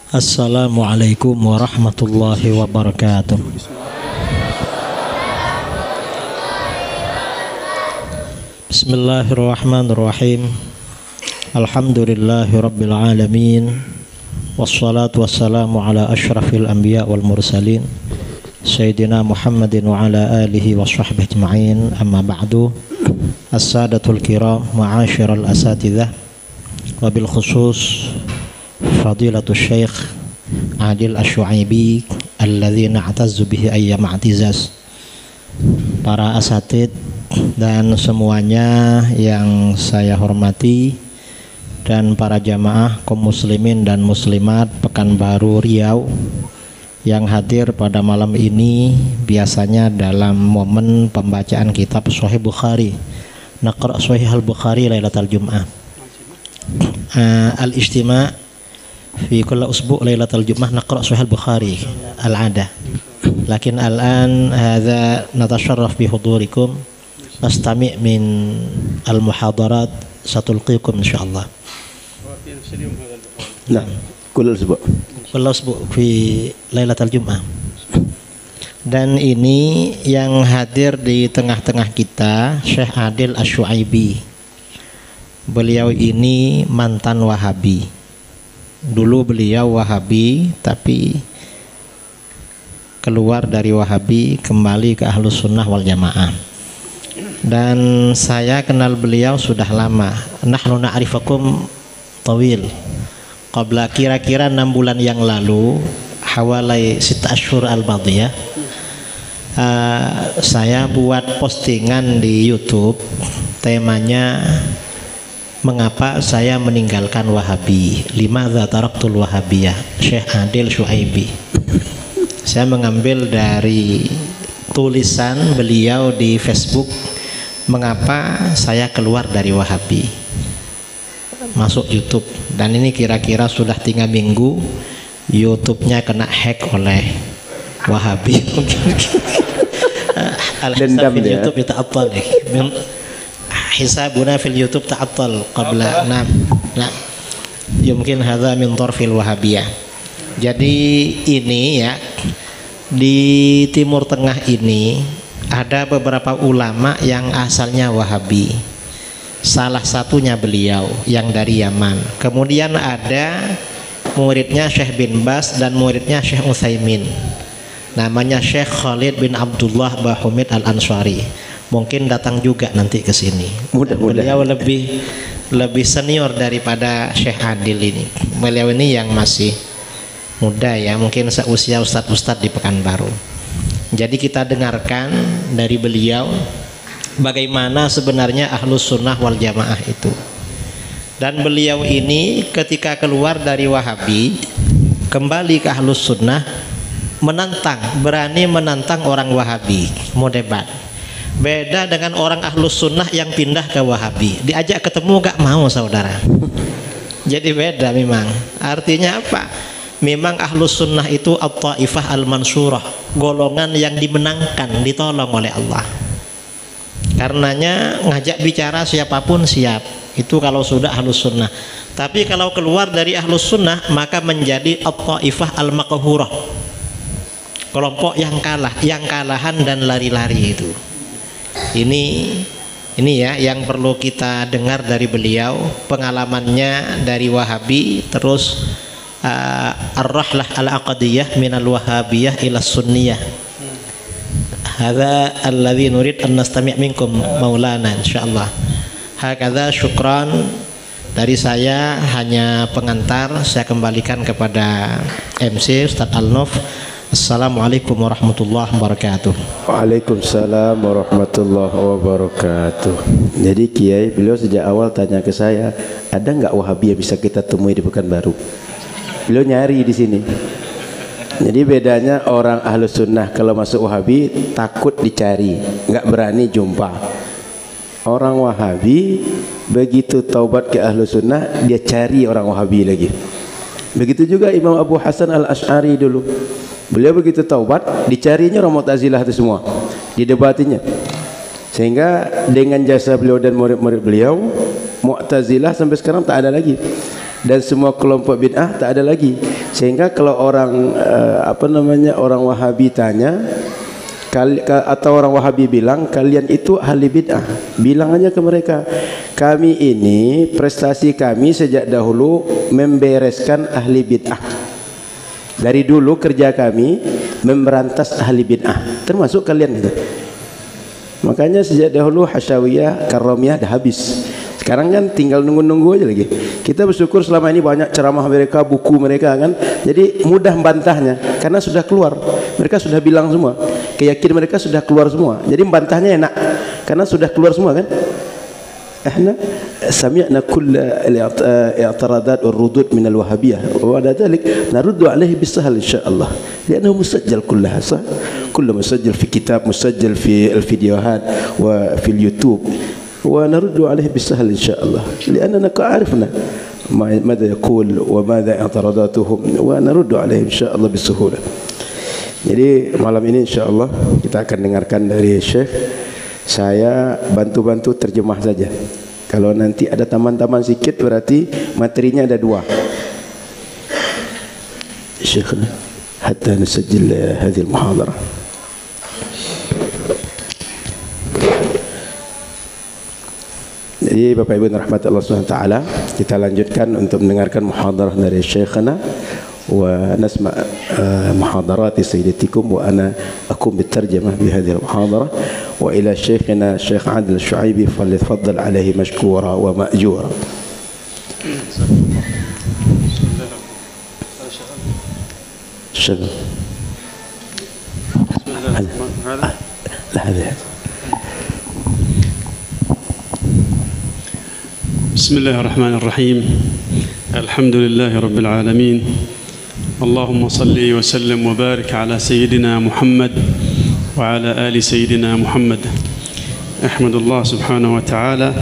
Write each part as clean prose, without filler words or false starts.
Assalamualaikum warahmatullahi wabarakatuh. Bismillahirrahmanirrahim. Alhamdulillahi rabbil alamin. Wassalatu wassalamu ala ashrafil anbiya wal mursalin Sayyidina Muhammadin wa ala alihi wa sahbihi ajma'in. Amma ba'du. As-sadatul kiram, ma'asyiral asatidzah, wa bil khusus Fadilatul Syekh Adil Asy-Syu'aibi alladzi na'tazzu bihi ayyam i'tizaz. Para asatid dan semuanya yang saya hormati, dan para jamaah kaum muslimin dan muslimat Pekanbaru Riau yang hadir pada malam ini, biasanya dalam momen pembacaan kitab Sahih Bukhari. Naqra Sahih al-Bukhari Lailatul Jum'ah. Al-ijtima' في كل أسبوع ليلة الجمعة نقرأ صحيح البخاري العادة، لكن الآن هذا نتشرف بحضوركم، نستمع من المحاضرات ستلقيكم إن شاء الله. نعم، كل أسبوع في ليلة الجمعة. Dan ini yang hadir di tengah-tengah kita Syekh Adil Asy-Syu'aibi. Beliau ini mantan Wahabi. Dulu beliau Wahabi, tapi keluar dari Wahabi kembali ke Ahlus Sunnah wal Jamaah. Dan saya kenal beliau sudah lama. Nahnu na'rifakum tawil. Qabla kira-kira 6 bulan yang lalu, hawalai 6 ashhur al-madiyah, saya buat postingan di YouTube, temanya mengapa saya meninggalkan Wahabi, limadza taraktul Wahabiyah, Syekh Adil Syu'aibi. Saya mengambil dari tulisan beliau di Facebook, mengapa saya keluar dari Wahabi, masuk YouTube. Dan ini kira-kira sudah 3 minggu YouTube-nya kena hack oleh Wahabi. Al-hisab di YouTube itu apa nih? Hisabuna fil YouTube ta'attal qabla nah yumkin hadza min tarfil wahabiyah. Jadi ini ya, di Timur Tengah ini ada beberapa ulama yang asalnya Wahabi. Salah satunya beliau yang dari Yaman. Kemudian ada muridnya Syekh bin Bas dan muridnya Syekh Utsaimin. Namanya Syekh Khalid bin Abdullah Bahumid Al-Ansari. Mungkin datang juga nanti ke sini. Beliau lebih senior daripada Syekh Adil ini. Beliau ini yang masih muda ya, mungkin seusia ustadz-ustadz di Pekanbaru. Jadi kita dengarkan dari beliau bagaimana sebenarnya Ahlus Sunnah wal Jamaah itu. Dan beliau ini ketika keluar dari Wahabi kembali ke Ahlus Sunnah, berani menantang orang Wahabi, mau debat. Beda dengan orang Ahlus Sunnah yang pindah ke Wahabi, diajak ketemu gak mau saudara. Jadi beda memang. Artinya apa? Memang Ahlus Sunnah itu at-taifah al-mansurah, golongan yang dimenangkan, ditolong oleh Allah. Karenanya ngajak bicara siapapun siap. Itu kalau sudah Ahlus Sunnah. Tapi kalau keluar dari Ahlus Sunnah maka menjadi at-taifah al-maqhurah, kelompok yang kalah, yang kalahan dan lari-lari itu. Ini ya yang perlu kita dengar dari beliau, pengalamannya dari Wahabi, terus ar-rahlah al-aqdiyah minal wahabiyah ila sunniyah. Hadza alladzi nurid an nastami' minkum maulana insyaallah. Hakadza, syukran dari saya, hanya pengantar. Saya kembalikan kepada MC Ustaz Al-Nuf. Assalamualaikum warahmatullahi wabarakatuh. Waalaikumsalam warahmatullahi wabarakatuh. Jadi Kiai, beliau sejak awal tanya ke saya, ada nggak Wahabi yang bisa kita temui di Pekanbaru? Beliau nyari di sini. Jadi bedanya orang Ahlus Sunnah kalau masuk Wahabi takut dicari, nggak berani jumpa. Orang Wahabi begitu taubat ke Ahlus Sunnah, dia cari orang Wahabi lagi. Begitu juga Imam Abu Hasan Al-Asy'ari dulu. Beliau begitu taubat, dicarinya orang Mu'tazilah itu semua, didebatinya. Sehingga dengan jasa beliau dan murid-murid beliau, Mu'tazilah sampai sekarang tak ada lagi. Dan semua kelompok bid'ah tak ada lagi. Sehingga kalau orang orang Wahabi tanya, atau orang Wahabi bilang kalian itu ahli bid'ah, bilang aja ke mereka, kami ini prestasi kami sejak dahulu membereskan ahli bid'ah. Dari dulu kerja kami memberantas ahli bid'ah, termasuk kalian itu. Makanya sejak dahulu Hasyawiyah, Karramiyah dah habis. Sekarang kan tinggal nunggu-nunggu aja lagi. Kita bersyukur selama ini banyak ceramah mereka, buku mereka kan. Jadi mudah membantahnya karena sudah keluar. Mereka sudah bilang semua. Keyakinan mereka sudah keluar semua. Jadi membantahnya enak karena sudah keluar semua kan. احنا سمعنا كل الاعتراضات والردود من الوهابية وبعد ذلك نرد عليه بالسهل إن شاء الله لأنه مسجل كلها صح كله مسجل في كتاب مسجل في الفيديوهات وفي اليوتيوب ونرد عليه بالسهل إن شاء الله لأننا عرفنا ماذا يقول وماذا اعتراضاتهم ونرد عليه إن شاء الله بسهولة. Jadi malam ini insya Allah kita akan dengarkan dari Syekh. Saya bantu-bantu terjemah saja. Kalau nanti ada taman-taman sikit berarti materinya ada dua. Syekhna, hatta nasajil hadhihi al-muhadarah. Jadi Bapak Ibu rahmat Allah Subhanahu wa taala, kita lanjutkan untuk mendengarkan muhadarah dari Syekhna. ونسمع محاضرات سيدتكم وأنا أقوم بالترجمة بهذه المحاضرة وإلى شيخنا الشيخ عادل الشعيبي فليتفضل عليه مشكورا ومأجورا. شغل هذا بسم الله الرحمن الرحيم الحمد لله رب العالمين اللهم صل وسلم وبارك على سيدنا محمد وعلى آل سيدنا محمد. أحمد الله سبحانه وتعالى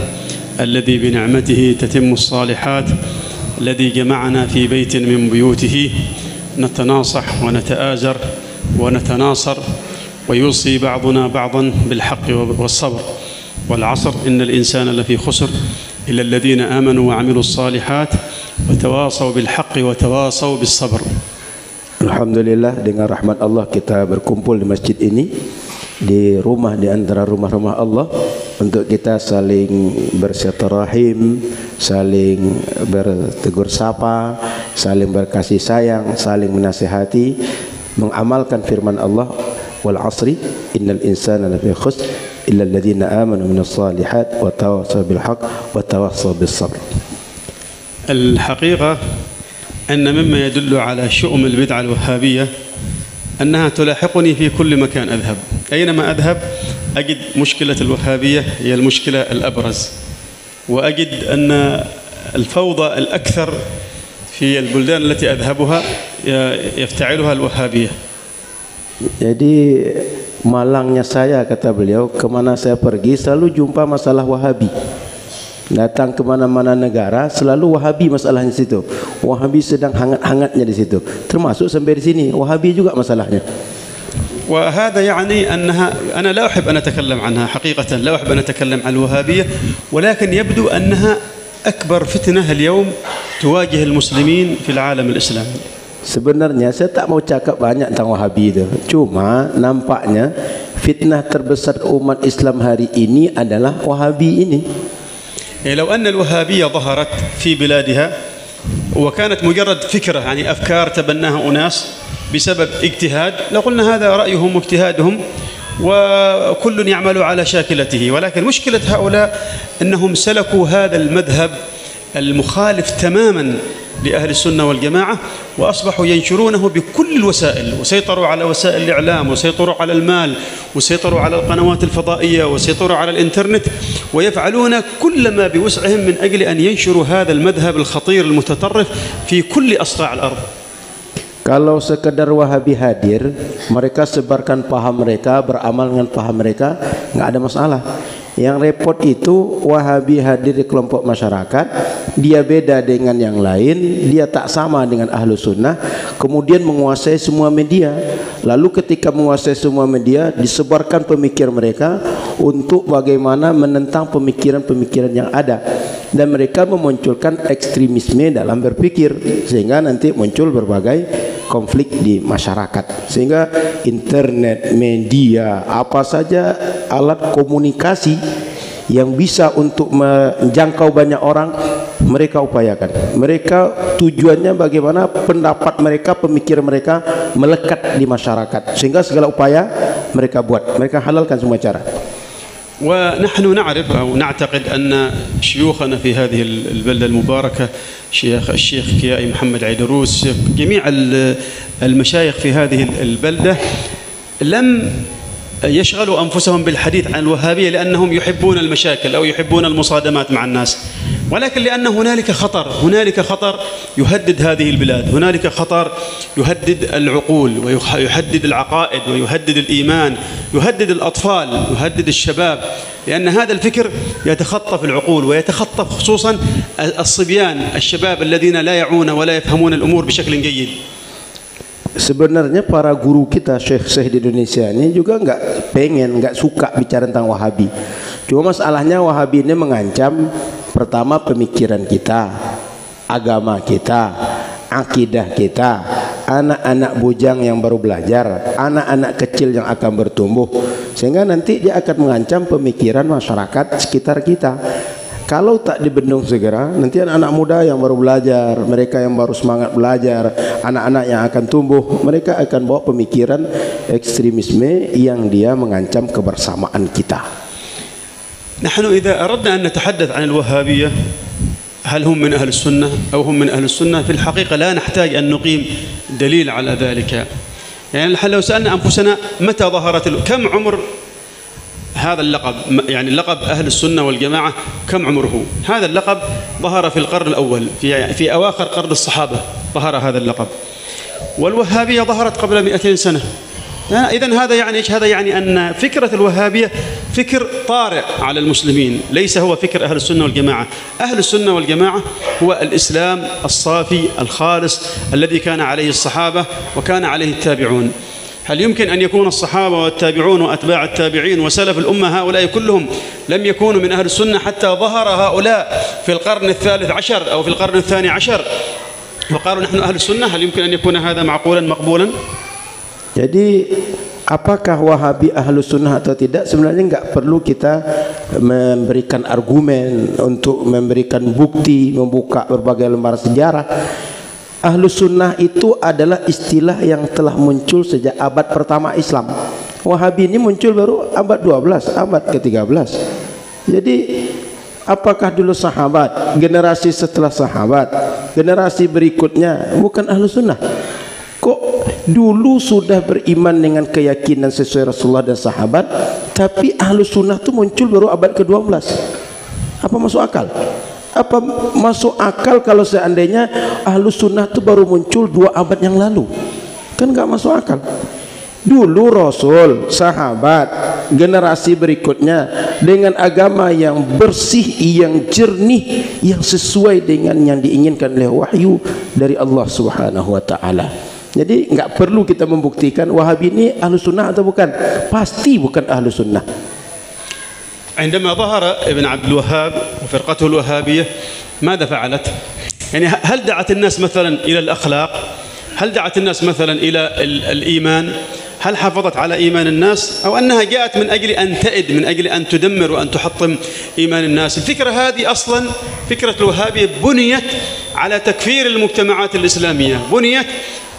الذي بنعمته تتم الصالحات الذي جمعنا في بيت من بيوته نتناصح ونتآزر ونتناصر ويوصي بعضنا بعضا بالحق والصبر والعصر إن الإنسان لفي خسر إلا الذين آمنوا وعملوا الصالحات وتواصوا بالحق وتواصوا بالصبر. Alhamdulillah, dengan rahmat Allah kita berkumpul di masjid ini, di rumah di antara rumah-rumah Allah, untuk kita saling bersilaturahim, saling bertegur sapa, saling berkasih sayang, saling menasihati, mengamalkan firman Allah, wal asri innal insana lafi khusr illa alladhina amanu minas salihat wa tawassaw bil haqq wa tawassaw bis sabr. الحقيقة أن مما يدل على شؤم البدعة الوهابية أنها تلاحقني في كل مكان أذهب. أينما أذهب أجد مشكلة الوهابية هي المشكلة الأبرز، وأجد أن الفوضى الأكثر في البلدان التي أذهبها يفتعلها الوهابية. Jadi malangnya saya, kata beliau, kemana saya pergi selalu jumpa masalah Wahabi. Datang ke mana-mana negara selalu Wahabi masalahnya di situ. Wahabi sedang hangat-hangatnya di situ. Termasuk sampai di sini Wahabi juga masalahnya. وهذا يعني أنها أنا لا أحب أن أتكلم عنها حقيقة، لا أحب أن أتكلم عن الوهابية، ولكن يبدو أنها أكبر فتنة اليوم تواجه المسلمين في العالم الإسلامي. Sebenarnya saya tak mau cakap banyak tentang Wahabi itu. Cuma nampaknya fitnah terbesar umat Islam hari ini adalah Wahabi ini. لو أن الوهابية ظهرت في بلادها وكانت مجرد فكرة، يعني أفكار تبناها أناس بسبب اجتهاد، لقلنا هذا رأيهم واجتهادهم وكل يعمل على شاكلته، ولكن مشكلة هؤلاء أنهم سلكوا هذا المذهب المخالف تماما لأهل السنة والجماعة وأصبحوا ينشرونه بكل الوسائل، وسيطروا على وسائل الإعلام، وسيطروا على المال، وسيطروا على القنوات الفضائية، وسيطروا على الإنترنت، ويفعلون كل ما بوسعهم من أجل أن ينشروا هذا المذهب الخطير المتطرف في كل أصقاع الأرض. Kalau sekedar Wahabi hadir, mereka sebarkan paham mereka, beramal dengan paham mereka, nggak ada masalah. Yang repot itu Wahabi hadir di kelompok masyarakat, dia beda dengan yang lain, dia tak sama dengan ahlu sunnah, kemudian menguasai semua media. Lalu ketika menguasai semua media, disebarkan pemikiran mereka untuk bagaimana menentang pemikiran-pemikiran yang ada. dan mereka memunculkan ekstremisme dalam berpikir sehingga nanti muncul berbagai konflik di masyarakat. Sehingga internet, media, apa saja alat komunikasi yang bisa untuk menjangkau banyak orang mereka upayakan. Mereka tujuannya bagaimana pendapat mereka, pemikiran mereka melekat di masyarakat, sehingga segala upaya mereka buat, mereka halalkan semua cara. ونحن نعرف أو نعتقد أن شيوخنا في هذه البلدة المباركة الشيخ كيائي محمد عيدروس، جميع المشايخ في هذه البلدة لم يشغلوا أنفسهم بالحديث عن الوهابية لأنهم يحبون المشاكل أو يحبون المصادمات مع الناس، ولكن لأن هنالك خطر يهدد هذه البلاد، هنالك خطر يهدد العقول ويهدد العقائد ويهدد الإيمان، يهدد الأطفال، يهدد الشباب، لأن هذا الفكر يتخطف العقول ويتخطف خصوصا الصبيان الشباب الذين لا يعون ولا يفهمون الأمور بشكل جيد. Sebenarnya para guru kita syekh-syekh di Indonesia ini juga nggak suka bicara tentang Wahabi. Cuma masalahnya Wahabi ini mengancam pertama pemikiran kita, agama kita, akidah kita, anak-anak bujang yang baru belajar, anak-anak kecil yang akan bertumbuh, sehingga nanti dia akan mengancam pemikiran masyarakat sekitar kita. Kalau tak dibendung segera, nanti anak-anak muda yang baru belajar, mereka yang baru semangat belajar, anak-anak yang akan tumbuh, mereka akan bawa pemikiran ekstremisme yang dia mengancam kebersamaan kita. نحن إذا أردنا أن نتحدث عن الوهابية هل هم من أهل السنة أو هم من أهل السنة، في الحقيقة لا نحتاج أن نقيم دليل على ذلك. يعني لو سألنا أنفسنا متى ظهرت كم عمر هذا اللقب، يعني لقب أهل السنة والجماعة كم عمره؟ هذا اللقب ظهر في القرن الأول، في أواخر قرن الصحابة ظهر هذا اللقب، والوهابية ظهرت قبل 200 سنة. إذن هذا يعني إيش؟ هذا يعني أن فكرة الوهابية فكر طارئ على المسلمين، ليس هو فكر أهل السنة والجماعة. أهل السنة والجماعة هو الإسلام الصافي الخالص الذي كان عليه الصحابة وكان عليه التابعون. هل يمكن أن يكون الصحابة والتابعون وأتباع التابعين وسلف الأمة هؤلاء كلهم لم يكونوا من أهل السنة حتى ظهر هؤلاء في القرن الثالث عشر أو في القرن الثاني عشر وقالوا نحن أهل السنة؟ هل يمكن أن يكون هذا معقولا مقبولا؟ Jadi apakah Wahabi ahlu sunnah atau tidak, sebenarnya nggak perlu kita memberikan argumen untuk memberikan bukti, membuka berbagai lembar sejarah. Ahlu sunnah itu adalah istilah yang telah muncul sejak abad pertama Islam. Wahabi ini muncul baru abad 12, abad ke-13. Jadi apakah dulu sahabat, generasi setelah sahabat, generasi berikutnya bukan ahlu sunnah? Kok dulu sudah beriman dengan keyakinan sesuai Rasulullah dan sahabat, tapi ahlu sunnah itu muncul baru abad ke-12? Apa masuk akal? Apa masuk akal kalau seandainya ahlu sunnah itu baru muncul 2 abad yang lalu? Kan nggak masuk akal. Dulu Rasul, sahabat, generasi berikutnya dengan agama yang bersih, yang jernih, yang sesuai dengan yang diinginkan oleh wahyu dari Allah Subhanahu wa taala. Jadi nggak perlu kita membuktikan Wahabi ini ahlu sunnah atau bukan. Pasti bukan ahlu sunnah. عندما ظهر ابن عبد الوهاب وفرقته الوهابية ماذا فعلت؟ يعني هل دعت الناس مثلا إلى الأخلاق؟ هل دعت الناس مثلا إلى الإيمان؟ هل حافظت على إيمان الناس؟ أو أنها جاءت من أجل أن تئد، من أجل أن تدمر وأن تحطم إيمان الناس؟ الفكرة هذه أصلا فكرة الوهابية بنيت على تكفير المجتمعات الإسلامية، بنيت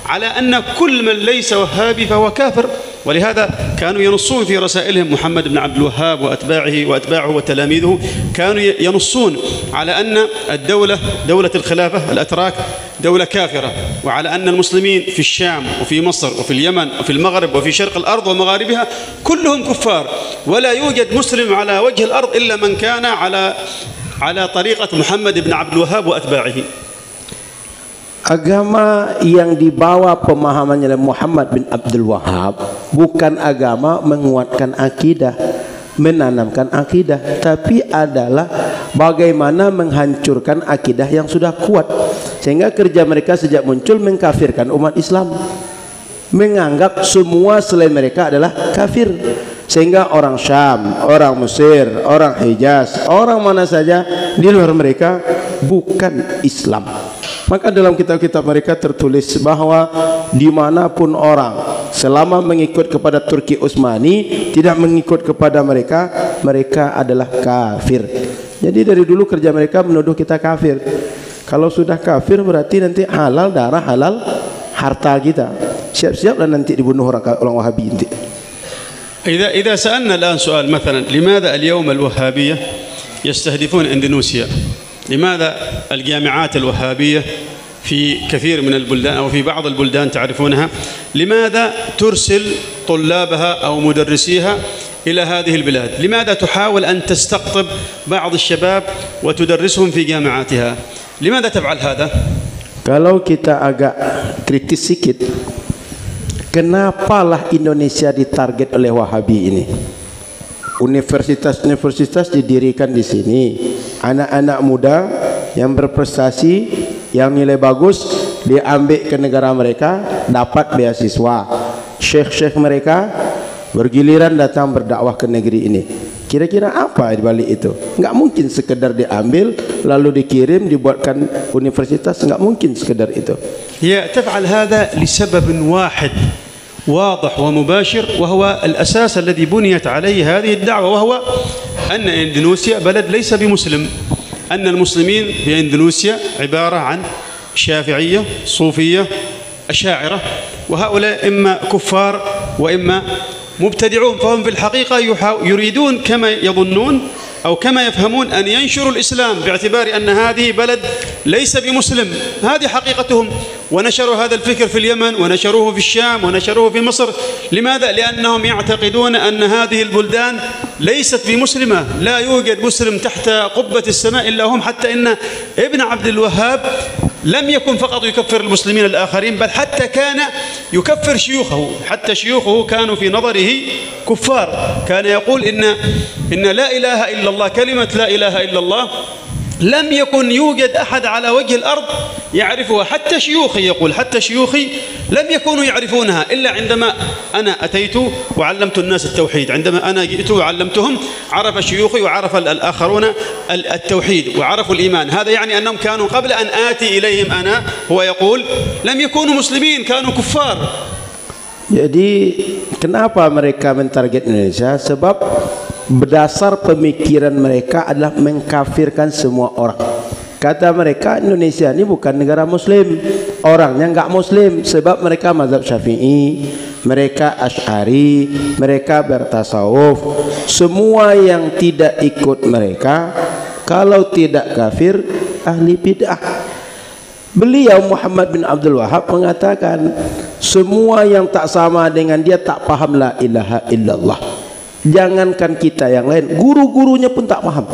على أن كل من ليس وهابي فهو كافر. ولهذا كانوا ينصون في رسائلهم، محمد بن عبد الوهاب وأتباعه وتلاميذه كانوا ينصون على أن دولة الخلافة الأتراك دولة كافرة، وعلى أن المسلمين في الشام وفي مصر وفي اليمن وفي المغرب وفي شرق الأرض ومغاربها كلهم كفار، ولا يوجد مسلم على وجه الأرض إلا من كان على طريقة محمد بن عبد الوهاب وأتباعه. Agama yang dibawa pemahamannya oleh Muhammad bin Abdul Wahab bukan agama menguatkan akidah, menanamkan akidah, tapi adalah bagaimana menghancurkan akidah yang sudah kuat. Sehingga kerja mereka sejak muncul mengkafirkan umat Islam, menganggap semua selain mereka adalah kafir. Sehingga orang Syam, orang Mesir, orang Hijaz, orang mana saja di luar mereka bukan Islam. Maka dalam kitab-kitab mereka tertulis bahwa dimanapun orang selama mengikut kepada Turki Utsmani, tidak mengikut kepada mereka, mereka adalah kafir. Jadi dari dulu kerja mereka menuduh kita kafir. Kalau sudah kafir berarti nanti halal darah, halal harta kita. Siap-siaplah nanti dibunuh orang Wahabi nanti. إذا سألنا الآن سؤال مثلا لماذا اليوم الوهابية يستهدفون إندونيسيا؟ لماذا الجامعات الوهابية في كثير من البلدان أو في بعض البلدان تعرفونها لماذا ترسل طلابها أو مدرسيها إلى هذه البلاد؟ لماذا تحاول أن تستقطب بعض الشباب وتدرسهم في جامعاتها؟ لماذا تفعل هذا؟ Kalau kita agak kritis sedikit, kenapalah Indonesia ditarget oleh Wahabi ini? Universitas-universitas didirikan di sini, anak-anak muda yang berprestasi, yang nilai bagus diambil ke negara mereka, dapat beasiswa. Syekh-syekh mereka bergiliran datang berdakwah ke negeri ini. Kira-kira apa di balik itu? Enggak mungkin sekedar diambil lalu dikirim dibuatkan universitas, enggak mungkin sekedar itu. هي تفعل هذا لسبب واحد واضح ومباشر، وهو الأساس الذي بنيت عليه هذه الدعوة، وهو أن إندونيسيا بلد ليس بمسلم، أن المسلمين في إندونيسيا عبارة عن شافعية صوفية أشاعرة، وهؤلاء إما كفار وإما مبتدعون، فهم في الحقيقة يريدون كما يظنون أو كما يفهمون أن ينشروا الإسلام باعتبار أن هذه بلد ليس بمسلم. هذه حقيقتهم، ونشروا هذا الفكر في اليمن ونشروه في الشام ونشروه في مصر. لماذا؟ لأنهم يعتقدون أن هذه البلدان ليست بمسلمة، لا يوجد مسلم تحت قبة السماء إلا هم، حتى إن ابن عبد الوهاب لم يكن فقط يكفر المسلمين الآخرين، بل حتى كان يكفر شيوخه، حتى شيوخه كانوا في نظره كفار. كان يقول إن لا إله إلا الله، كلمة لا إله إلا الله لم يكن يوجد أحد على وجه الأرض يعرفها، حتى شيوخي يقول، حتى شيوخي لم يكونوا يعرفونها إلا عندما أنا أتيت وعلمت الناس التوحيد. عندما أنا جئت وعلمتهم عرف شيوخي وعرف الآخرون التوحيد وعرفوا الإيمان. هذا يعني أنهم كانوا قبل أن آتي إليهم أنا، هو يقول، لم يكونوا مسلمين، كانوا كفار. Jadi kenapa mereka mentarget Indonesia? Sebab berdasar pemikiran mereka adalah mengkafirkan semua orang. Kata mereka Indonesia ini bukan negara muslim, orangnya enggak muslim, sebab mereka mazhab Syafi'i, mereka Asy'ari, mereka bertasawuf. Semua yang tidak ikut mereka kalau tidak kafir ahli bid'ah. Beliau Muhammad bin Abdul Wahab mengatakan semua yang tak sama dengan dia tak paham la ilaha illallah. Jangankan kita yang lain, guru-gurunya pun tak paham.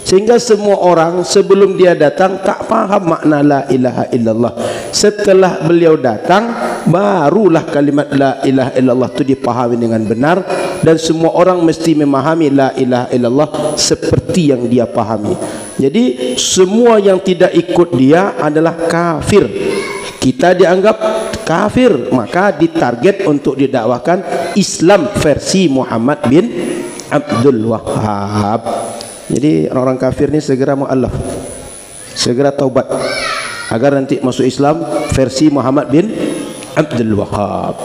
Sehingga semua orang sebelum dia datang tak paham makna la ilaha illallah. Setelah beliau datang, barulah kalimat la ilaha illallah itu dipahami dengan benar, dan semua orang mesti memahami la ilaha illallah seperti yang dia pahami. Jadi semua yang tidak ikut dia adalah kafir. Kita dianggap kafir, maka ditarget untuk didakwakan Islam versi Muhammad bin Abdul Wahab. Jadi orang-orang kafir ini segera mu'allaf, segera taubat agar nanti masuk Islam versi Muhammad bin Abdul Wahab.